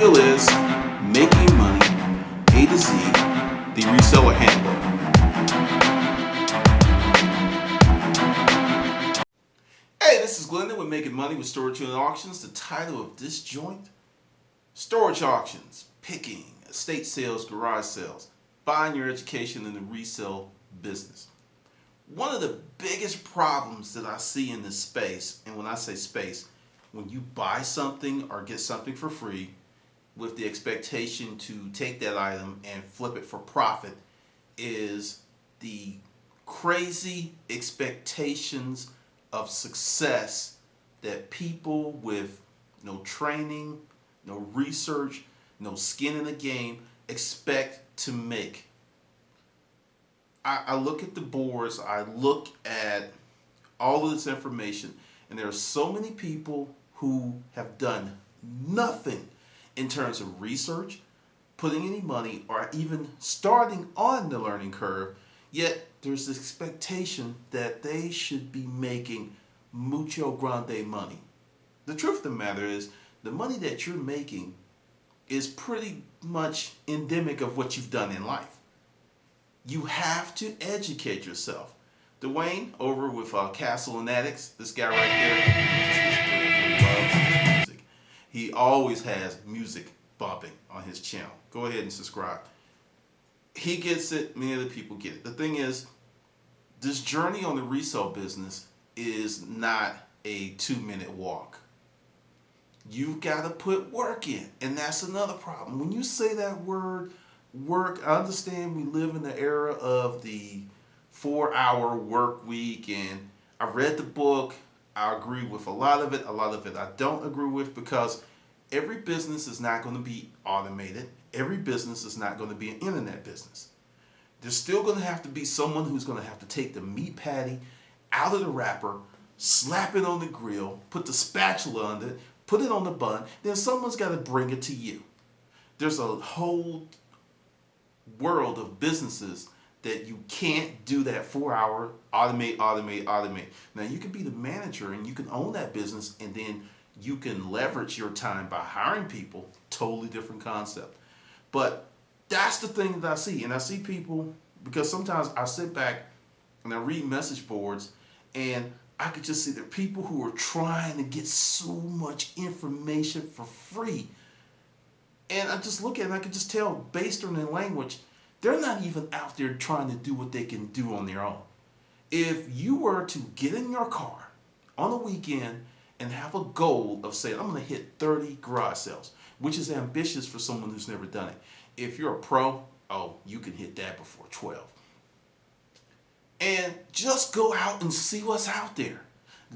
deal is making money, A to Z, the reseller handbook. Hey, this is Glenda with Making Money with Storage and Auctions. The title of this joint, Storage Auctions, Picking, Estate Sales, Garage Sales, Buying Your Education in the Resale Business. One of the biggest problems that I see in this space, and when I say space, when you buy something or get something for free with the expectation to take that item and flip it for profit, is the crazy expectations of success that people with no training, no research, no skin in the game expect to make. I look at the boards, I look at all of this information, and there are so many people who have done nothing in terms of research, putting any money, or even starting on the learning curve, yet there's this expectation that they should be making mucho grande money. The truth of the matter is, the money that you're making is pretty much endemic of what you've done in life. You have to educate yourself. Dwayne, over with Castle and Addicts, this guy right there, loves music. He always has music bumping on his channel. Go ahead and subscribe. He gets it, many other people get it. The thing is, this journey on the resale business is not a 2-minute walk. You've got to put work in, and that's another problem. When you say that word, work, I understand we live in the era of the 4-hour work week, and I read the book. I agree with a lot of it I don't agree with, because every business is not going to be automated. Every business is not going to be an internet business. There's still going to have to be someone who's going to have to take the meat patty out of the wrapper, slap it on the grill, put the spatula on it, put it on the bun, then someone's got to bring it to you. There's a whole world of businesses that you can't do that 4-hour automate. Now you can be the manager and you can own that business, and then you can leverage your time by hiring people. Totally different concept. But that's the thing that I see. And I see people, because sometimes I sit back and I read message boards, and I could just see there are people who are trying to get so much information for free. And I just look at it and I could just tell, based on their language, they're not even out there trying to do what they can do on their own. If you were to get in your car on a weekend and have a goal of saying, I'm going to hit 30 garage sales, which is ambitious for someone who's never done it. If you're a pro, you can hit that before 12. And just go out and see what's out there.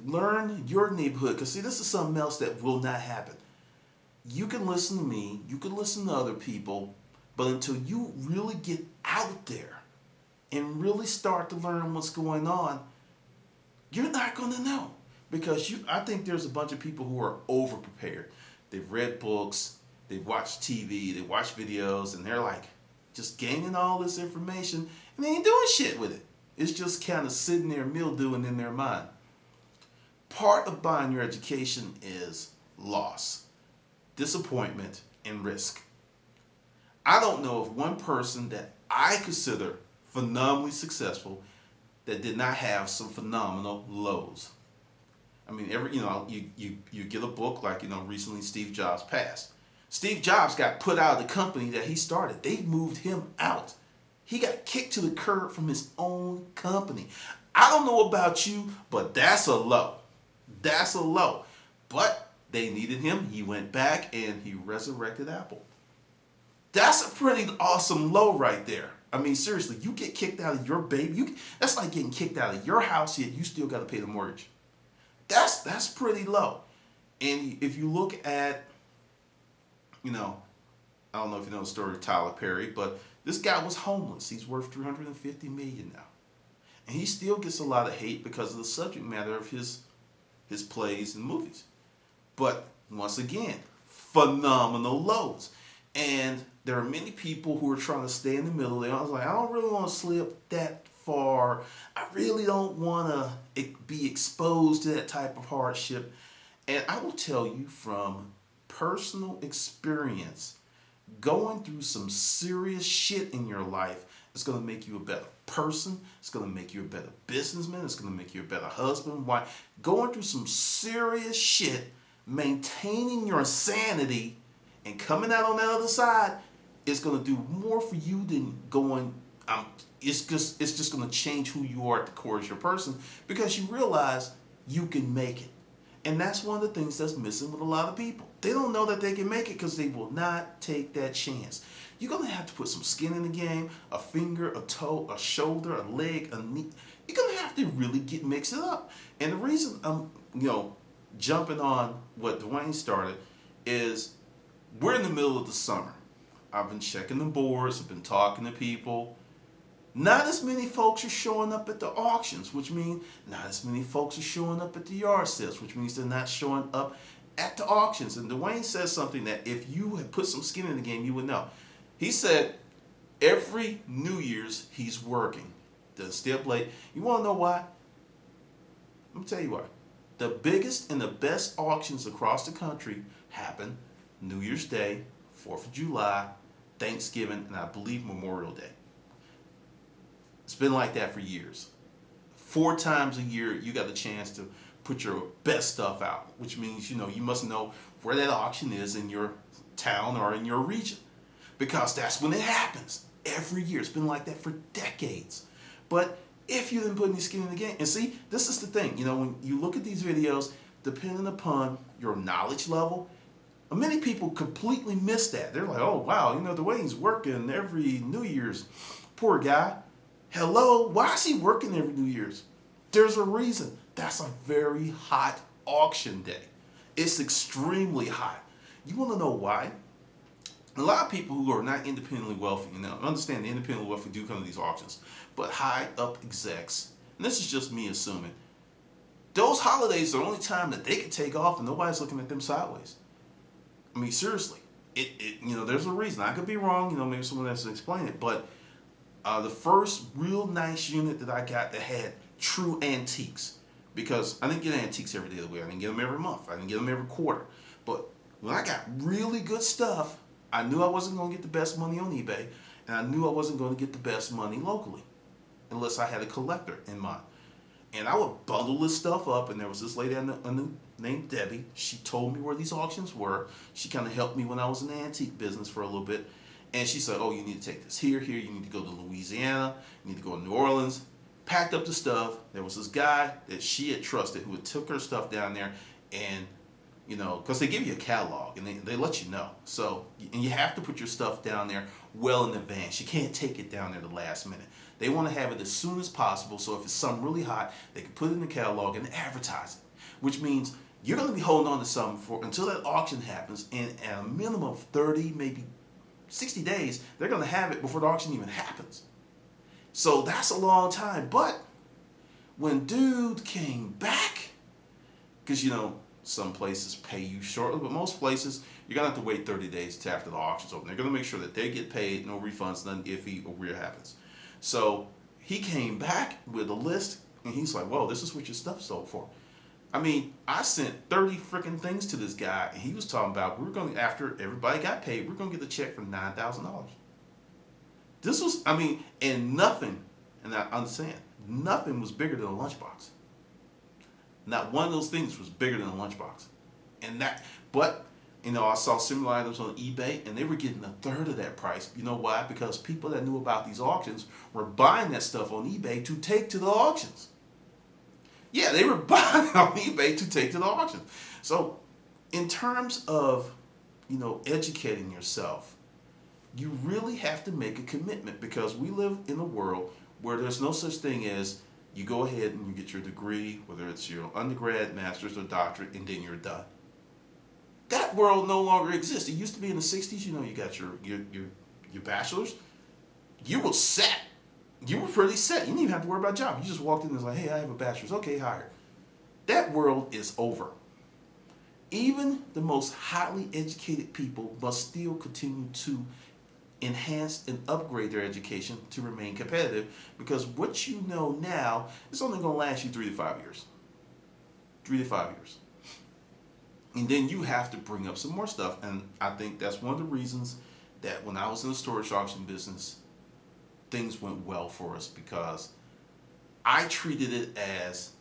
Learn your neighborhood. Because see, this is something else that will not happen. You can listen to me, you can listen to other people, but until you really get out there and really start to learn what's going on, you're not going to know. Because I think there's a bunch of people who are over-prepared. They've read books, they've watched TV, they watch videos, and they're like just gaining all this information, and they ain't doing shit with it. It's just kind of sitting there mildewing in their mind. Part of buying your education is loss, disappointment, and risk. I don't know of one person that I consider phenomenally successful that did not have some phenomenal lows. I mean, you get a book like, recently Steve Jobs passed. Steve Jobs got put out of the company that he started. They moved him out. He got kicked to the curb from his own company. I don't know about you, but that's a low. That's a low. But they needed him. He went back and he resurrected Apple. That's a pretty awesome low right there. I mean, seriously, you get kicked out of your baby. That's like getting kicked out of your house, yet you still got to pay the mortgage. That's pretty low. And if you look at, I don't know if you know the story of Tyler Perry, but this guy was homeless. He's worth $350 million now. And he still gets a lot of hate because of the subject matter of his plays and movies. But once again, phenomenal lows. And there are many people who are trying to stay in the middle there. I was like, I don't really want to slip that far. I really don't want to be exposed to that type of hardship. And I will tell you from personal experience going through some serious shit in your life is going to make you a better person. It's going to make you a better businessman. It's going to make you a better husband, wife. Going through some serious shit, maintaining your sanity, and coming out on the other side is going to do more for you than going. It's just going to change who you are at the core as your person, because you realize you can make it. And that's one of the things that's missing with a lot of people. They don't know that they can make it because they will not take that chance. You're going to have to put some skin in the game, a finger, a toe, a shoulder, a leg, a knee. You're going to have to really mix it up. And the reason I'm, jumping on what Dwayne started is we're in the middle of the summer. I've been checking the boards, I've been talking to people. Not as many folks are showing up at the auctions, which means not as many folks are showing up at the yard sales, which means they're not showing up at the auctions. And Dwayne says something that if you had put some skin in the game, you would know. He said every New Year's he's working. Doesn't stay up late. You want to know why? Let me tell you why. The biggest and the best auctions across the country happen New Year's Day, 4th of July, Thanksgiving, and I believe Memorial Day. It's been like that for years. 4 times a year, you got a chance to put your best stuff out, which means, you must know where that auction is in your town or in your region, because that's when it happens every year. It's been like that for decades. But if you didn't put any skin in the game, and see, this is the thing, when you look at these videos, depending upon your knowledge level, many people completely miss that. They're like, oh, wow, Dwayne's working every New Year's. Poor guy. Hello, why is he working every New Year's? There's a reason. That's a very hot auction day. It's extremely hot. You want to know why? A lot of people who are not independently wealthy, understand the independently wealthy do come to these auctions, but high up execs, and this is just me assuming, those holidays are the only time that they can take off and nobody's looking at them sideways. I mean, seriously, there's a reason. I could be wrong, maybe someone else will explain it, but the first real nice unit that I got that had true antiques, because I didn't get antiques every day of the week. I didn't get them every month. I didn't get them every quarter. But when I got really good stuff, I knew I wasn't going to get the best money on eBay, and I knew I wasn't going to get the best money locally, unless I had a collector in mind. And I would bundle this stuff up, and there was this lady named Debbie. She told me where these auctions were. She kind of helped me when I was in the antique business for a little bit. And she said, oh, you need to take this here, you need to go to Louisiana, you need to go to New Orleans. Packed up the stuff. There was this guy that she had trusted who had took her stuff down there, and, because they give you a catalog, and they let you know. So, and you have to put your stuff down there well in advance. You can't take it down there the last minute. They want to have it as soon as possible, so if it's something really hot, they can put it in the catalog and advertise it, which means you're going to be holding on to something until that auction happens, and at a minimum of 30, maybe 60 days, they're going to have it before the auction even happens. So that's a long time. But when dude came back, because some places pay you shortly, but most places you're going to have to wait 30 days to after the auction's open. They're going to make sure that they get paid, no refunds, nothing iffy or weird happens. So he came back with a list, and he's like, whoa, this is what your stuff sold for. I mean, I sent 30 freaking things to this guy, and he was talking about after everybody got paid, we're going to get the check for $9,000. This was, and nothing, and I understand, nothing was bigger than a lunchbox. Not one of those things was bigger than a lunchbox. But I saw similar items on eBay, and they were getting a third of that price. You know why? Because people that knew about these auctions were buying that stuff on eBay to take to the auctions. Yeah, they were buying on eBay to take to the auction. So, in terms of, educating yourself, you really have to make a commitment, because we live in a world where there's no such thing as you go ahead and you get your degree, whether it's your undergrad, master's, or doctorate, and then you're done. That world no longer exists. It used to be in the 60s, you got your bachelor's. You were set. You were pretty set. You didn't even have to worry about a job. You just walked in and was like, hey, I have a bachelor's. Okay, hired. That world is over. Even the most highly educated people must still continue to enhance and upgrade their education to remain competitive, because what you know now is only going to last you 3 to 5 years. 3 to 5 years. And then you have to bring up some more stuff. And I think that's one of the reasons that when I was in the storage auction business, things went well for us, because I treated it as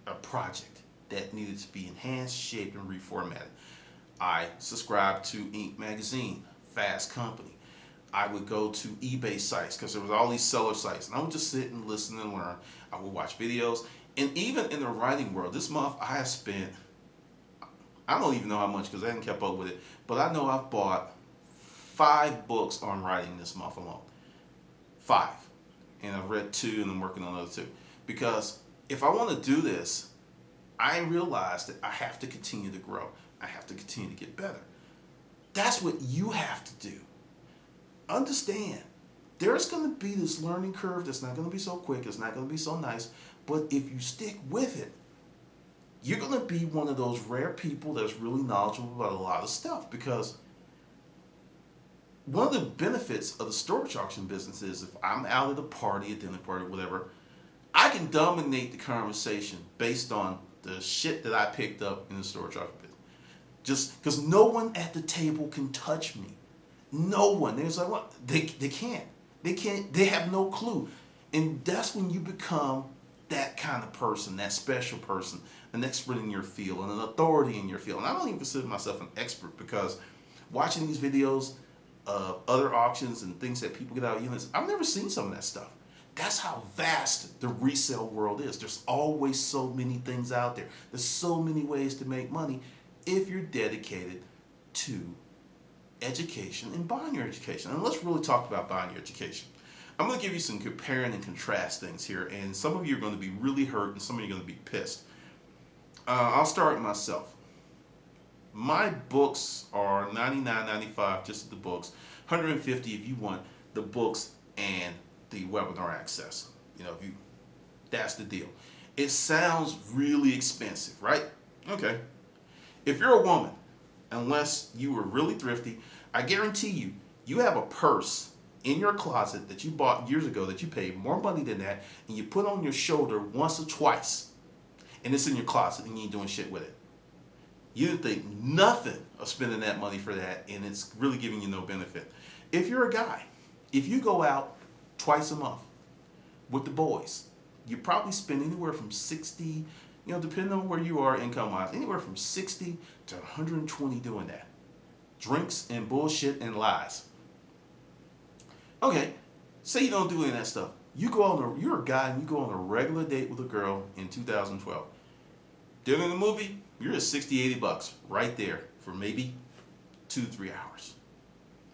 a project that needed to be enhanced, shaped, and reformatted. I subscribed to Inc. magazine, Fast Company. I would go to eBay sites because there was all these seller sites, and I would just sit and listen and learn. I would watch videos, and even in the writing world, this month I have spent, I don't even know how much because I haven't kept up with it, but I know I've bought 5 books on writing this month alone. 5. And I've read 2 and I'm working on another 2. Because if I want to do this, I realize that I have to continue to grow. I have to continue to get better. That's what you have to do. Understand, there's going to be this learning curve that's not going to be so quick. It's not going to be so nice. But if you stick with it, you're going to be one of those rare people that's really knowledgeable about a lot of stuff. Because one of the benefits of the storage auction business is if I'm out at a party, a dinner party, whatever, I can dominate the conversation based on the shit that I picked up in the storage auction business. Just because no one at the table can touch me. No one. There's like, what? They can't. They can't. They have no clue. And that's when you become that kind of person, that special person, an expert in your field and an authority in your field. And I don't even consider myself an expert, because watching these videos of other auctions and things that people get out of units, I've never seen some of that stuff. That's how vast the resale world is. There's always so many things out there. There's so many ways to make money if you're dedicated to education and buying your education. And let's really talk about buying your education. I'm going to give you some comparing and contrast things here, and some of you are going to be really hurt and some of you are going to be pissed. I'll start with myself. My books are $99.95 just the books, $150 if you want the books and the webinar access. You know, that's the deal. It sounds really expensive, right? Okay. If you're a woman, unless you were really thrifty, I guarantee you, you have a purse in your closet that you bought years ago that you paid more money than that, and you put on your shoulder once or twice, and it's in your closet and you ain't doing shit with it. You didn't think nothing of spending that money for that, and it's really giving you no benefit. If you're a guy, if you go out twice a month with the boys, you probably spend anywhere from 60, depending on where you are income-wise, anywhere from 60 to 120 doing that. Drinks and bullshit and lies. Okay, say you don't do any of that stuff. You're a guy and you go on a regular date with a girl in 2012. Dinner in the movie, you're at 60, 80 bucks right there for maybe 2-3 hours.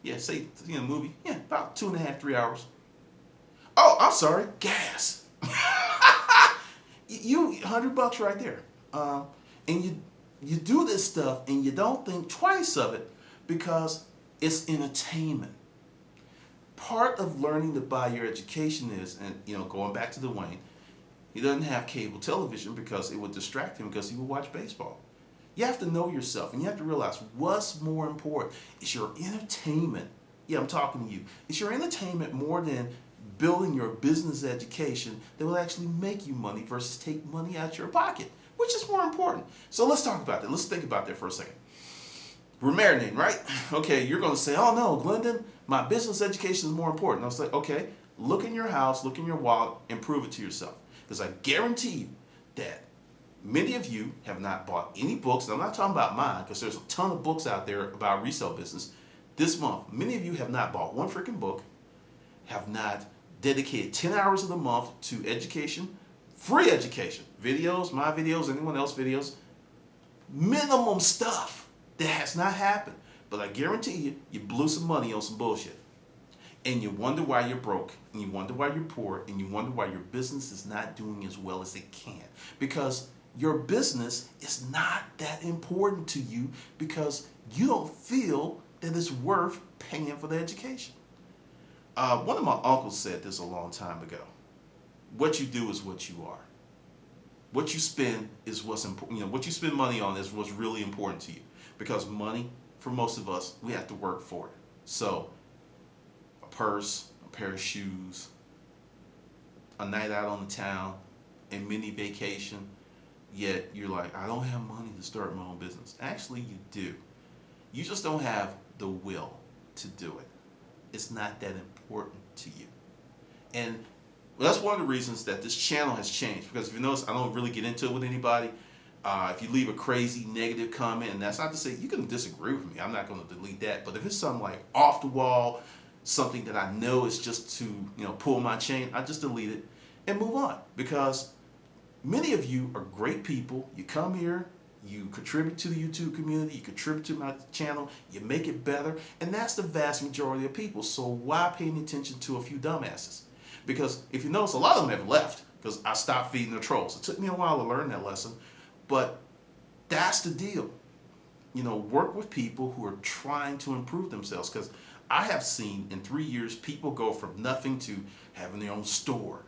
Yeah, say in the movie, about 2.5, 3 hours. Oh, I'm sorry, gas. You $100 right there. And you do this stuff and you don't think twice of it because it's entertainment. Part of learning to buy your education is, and going back to Dwayne, he doesn't have cable television because it would distract him because he would watch baseball. You have to know yourself and you have to realize what's more important. It's your entertainment. Yeah, I'm talking to you. It's your entertainment more than building your business education that will actually make you money versus take money out your pocket. Which is more important? So let's talk about that. Let's think about that for a second. We're marinating, right? Okay, you're going to say, oh no, Glendon, my business education is more important. I was like, okay, look in your house, look in your wallet, and prove it to yourself. Because I guarantee you that many of you have not bought any books, and I'm not talking about mine, because there's a ton of books out there about resale business. This month, many of you have not bought one freaking book, have not dedicated 10 hours of the month to education, free education, videos, my videos, anyone else's videos, minimum stuff that has not happened. But I guarantee you, you blew some money on some bullshit. And you wonder why you're broke, and you wonder why you're poor, and you wonder why your business is not doing as well as it can. Because your business is not that important to you because you don't feel that it's worth paying for the education. One of my uncles said this a long time ago. What you do is what you are. What you spend is what's important. What you spend money on is what's really important to you. Because money, for most of us, we have to work for it. So, a purse, a pair of shoes, a night out on the town, a mini vacation, Yet you're like, I don't have money to start my own business. Actually, you do. You just don't have the will to do it. It's not that important to you. And that's one of the reasons that this channel has changed. Because if you notice, I don't really get into it with anybody. If you leave a crazy negative comment, and that's not to say you can disagree with me, I'm not going to delete that. But if it's something like off the wall, something that I know is just to pull my chain, I just delete it and move on. Because many of you are great people. You come here, you contribute to the YouTube community, you contribute to my channel, you make it better, and that's the vast majority of people. So why paying attention to a few dumbasses? Because if you notice, a lot of them have left because I stopped feeding the trolls. It took me a while to learn that lesson, but that's the deal. Work with people who are trying to improve themselves, because I have seen in 3 years people go from nothing to having their own store,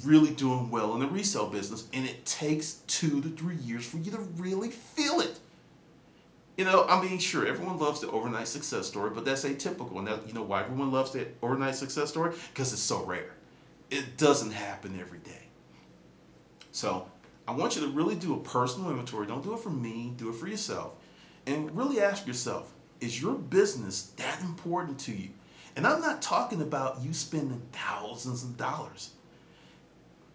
really doing well in the resale business, and it takes 2 to 3 years for you to really feel it. Sure, everyone loves the overnight success story, but that's atypical. And that, why everyone loves the overnight success story? Because it's so rare. It doesn't happen every day. So I want you to really do a personal inventory. Don't do it for me, do it for yourself. And really ask yourself, is your business that important to you? And I'm not talking about you spending thousands of dollars.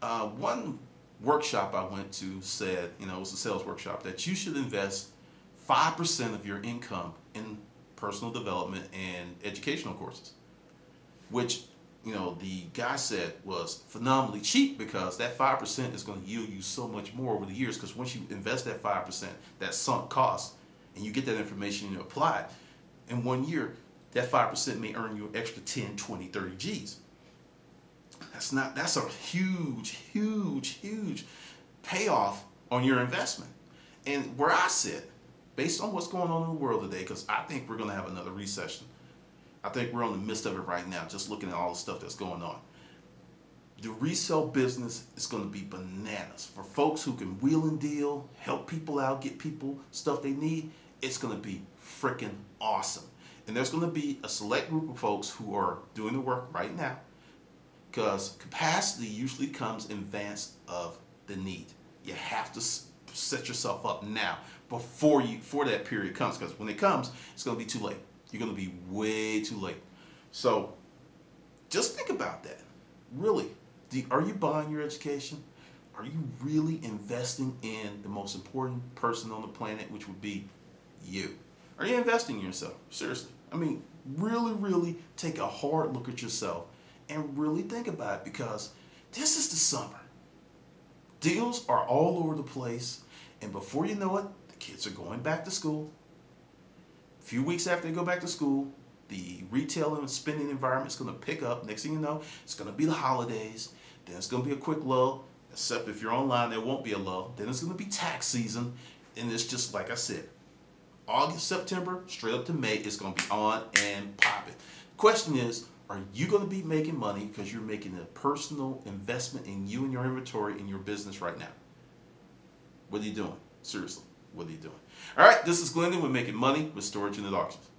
One workshop I went to said, it was a sales workshop, that you should invest 5% of your income in personal development and educational courses, which, the guy said was phenomenally cheap, because that 5% is going to yield you so much more over the years. Because once you invest that 5%, that sunk cost, and you get that information and you apply it, in 1 year, that 5% may earn you an extra 10, 20, 30 G's. That's a huge, huge, huge payoff on your investment. And where I sit, based on what's going on in the world today, because I think we're going to have another recession. I think we're in the midst of it right now, just looking at all the stuff that's going on. The resale business is going to be bananas. For folks who can wheel and deal, help people out, get people stuff they need, it's going to be freaking awesome. And there's going to be a select group of folks who are doing the work right now, because capacity usually comes in advance of the need. You have to set yourself up now before that period comes, because when it comes, it's going to be too late. You're going to be way too late. So just think about that. Really, are you buying your education? Are you really investing in the most important person on the planet, which would be you? Are you investing in yourself? Seriously. Really, really take a hard look at yourself and really think about it, because this is the summer. Deals are all over the place, and before you know it, the kids are going back to school. A few weeks after they go back to school, the retail and spending environment is going to pick up. Next thing you know, it's going to be the holidays. Then it's going to be a quick lull, except if you're online, there won't be a lull. Then it's going to be tax season, and it's just like I said, August, September, straight up to May, it's going to be on and popping. Question is, are you going to be making money because you're making a personal investment in you and your inventory in your business right now? What are you doing? Seriously, what are you doing? All right, this is Glendon with Making Money with Storage Unit Auctions.